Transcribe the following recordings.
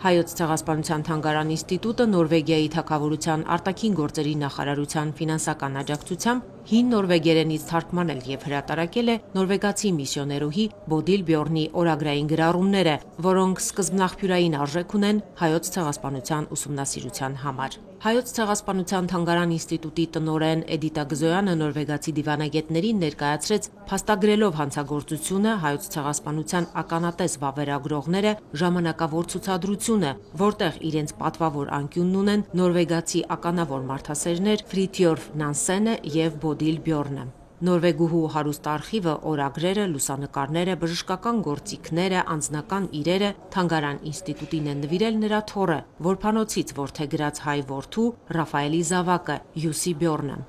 Հայոց ցեղասպանության թանգարան ինստիտուտը Նորվեգիայի թագավորության արտաքին գործերի նախարարության ֆինանսական աջակցությամբ հին նորվեգերենից թարգմանել եւ հրատարակել է նորվեգացի միսիոներուհի Բոդիլ Բյորնի օրագրային գրառումները, որոնք սկզբնաղբյուրային արժեք ունեն հայոց ցեղասպանության ուսումնասիրության համար։ Հայոց ցեղասպանության թանգարան ինստիտուտի տնօրեն Էդիտա Գզոյանը նորվեգացի դիվանագետներին ներկայացրեց փաստագրելով հանցագործությունը, հայոց ցեղասպանության ականատես վավերագրողները, ժամանակավոր ցուցադրությունը, որտեղ իրենց պատվավոր անկյունն ունեն նորվեգացի ականավոր մարդասերներ Ֆրիտյորֆ Նանսենը եւ Բոդիլ Բյորնը։ Նորվեգուհու հարուստ արխիվը, օրագրերը, լուսանկարները, բժշկական գործիքները, անձնական իրերը թանգարան ինստիտուտին են նվիրել նրա թոռը, որբանոցից որդեգրած հայ որդու Ռաֆայելի զավակը Յուսի Բյորնը։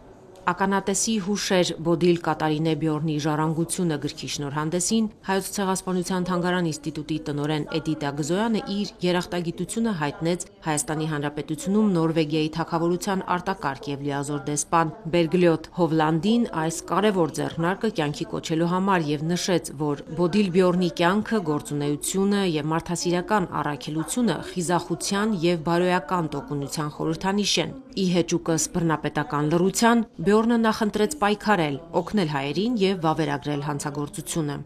Ականատեսի հուշեր Բոդիլ Կատարինե Բյորնի ժառանգությունը գրքի շնորհանդեսին Հայոց ցեղասպանության թանգարան ինստիտուտի տնօրեն Էդիտա Գզոյանը իր երախտագիտությունը հայտնեց Հայաստանի Հանրապետությունում Նորվեգիայի թագավորության արտակարգ եւ լիազոր դեսպան Բերգլյոտ Հովլանդին այս կարևոր ձեռնարկը կյանքի կոչելու համար եւ նշեց, որ Բոդիլ Բյորնի կյանքը, գործունեությունը եւ մարդասիրական առաքելությունը խիզախության եւ բարոյական տոկունության խորհրդանիշ են։ Ի հեճուկս բռնապետական լռության Բյորնը նախընտրեց պայքարել, օգնել հայերին եւ վավերագրել հանցագործությունը։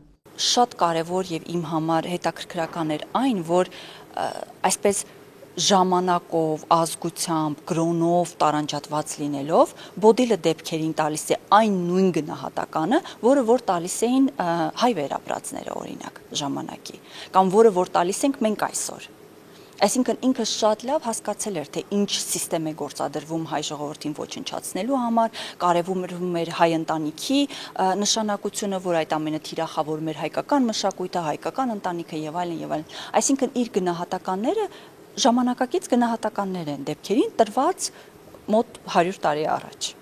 Շատ կարևոր եւ իմ համար հետաքրքրական էր այն, որ այսպես ժամանակով, ազգությամբ, գրոնով տարանջատված լինելով, Բոդիլը դեպքերին տալիս է այն նույն գնահատականը, որը որ տալիս էին հայ վերապրածները օրինակ ժամանակի, կամ որը որ տալիս ենք մենք այսօր։ Այսինքն ինքը շատ լավ հասկացել էր, թե ինչ սիստեմ է գործադրվում հայ ժողովրդին ոչնչացնելու համար, կարևորում էր հայ ընտանիքի նշանակությունը, որ այդ ամենը թիրախավորում էր հայկական մշակույթը, հայկական ընտանիքը եւ այլն եւ այլն։ Այսինքն իր գնահատականները ժամանակակից գնահատականներ են դեպքերին տրված մոտ 100 տարի առաջ։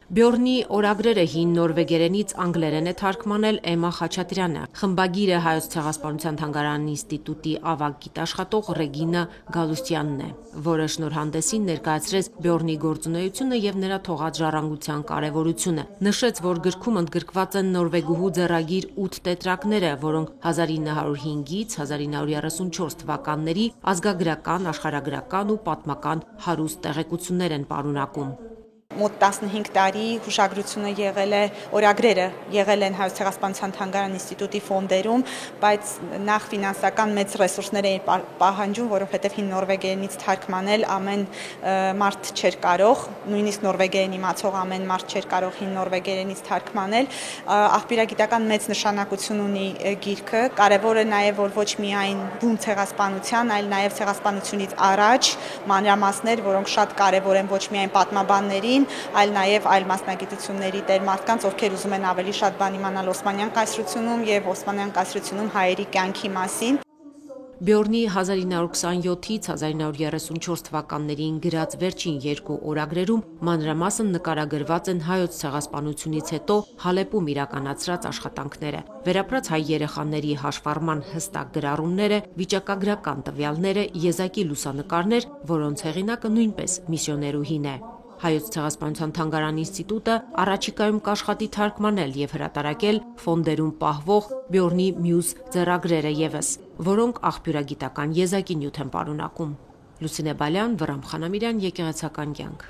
Բյորնի օրագրերը հին նորվեգերենից անգլերեն է թարգմանել Էմմա Խաչատրյանը, խմբագիրը Հայոց ցեղասպանության թանգարան ինստիտուտի ավագ գիտաշխատող Ռեգինա Գալուստյանն է, որը շնորհանդեսին ներկայացրեց Բյորնի գործունեությունը եւ նրա թողած ժառանգության կարեւորությունը։ Նշեց, որ գրքում ընդգրկված են նորվեգուհու ձեռագիր 8 տետրակները, որոնք 1905-ից 1934 թվականների ազգագրական, աշխարհագրական ու պատմական հարուստ տեղեկություններ են պարունակում։ Մոտ 15 տարի հուշագրությունը եղել է, օրագրերը եղել են Հայոց ցեղասպանության թանգարան ինստիտուտի ֆոնդերում, բայց նախ ֆինանսական մեծ ռեսուրսներ էին պահանջում, որովհետև հին նորվեգերենից թարգմանել ամեն մարդ չէր կարող, նույնիսկ նորվեգերեն իմացող ամեն մարդ չէր կարող հին նորվեգերենից թարգմանել։ Աղբյուրագիտական մեծ նշանակություն ունի գիրքը, կարևոր է նաև, որ ոչ միայն բուն ցեղասպանության, այլ նաև ցեղասպանությունից առաջ մանրամասներ, որոնք շատ կարևոր են ոչ միայն պատմաբաններին, այլ նաև այլ մասնագիտությունների տեր մարդկանց, ովքեր ուզում են ավելի շատ բան իմանալ Օսմանյան կայսրությունում եւ Օսմանյան կայսրությունում հայերի կյանքի մասին։ Բյորնի 1927-ից 1934 թվականներին գրած վերջին երկու օրագրերում մանրամասն նկարագրված են հայոց ցեղասպանությունից հետո Հալեպում իրականացրած աշխատանքները, վերապրած հայ երեխաների հաշվառման հստակ գրառումները, վիճակագրական տվյալները, եզակի լուսանկարներ, որոնց հեղինակը նույնպես միսիոներուհին է։ Հայոց ցեղասպանության թանգարան ինստիտուտը առաջիկայում կաշխատի թարգմանել եւ հրատարակել ֆոնդերում պահվող Բյորնի մյուս ձեռագրերը եւս, որոնք աղբյուրագիտական եզակի նյութ են պարունակում։ Լուսինե Բալյան, Վռամ Խանամիրյան, Եկեղեցական կյանք։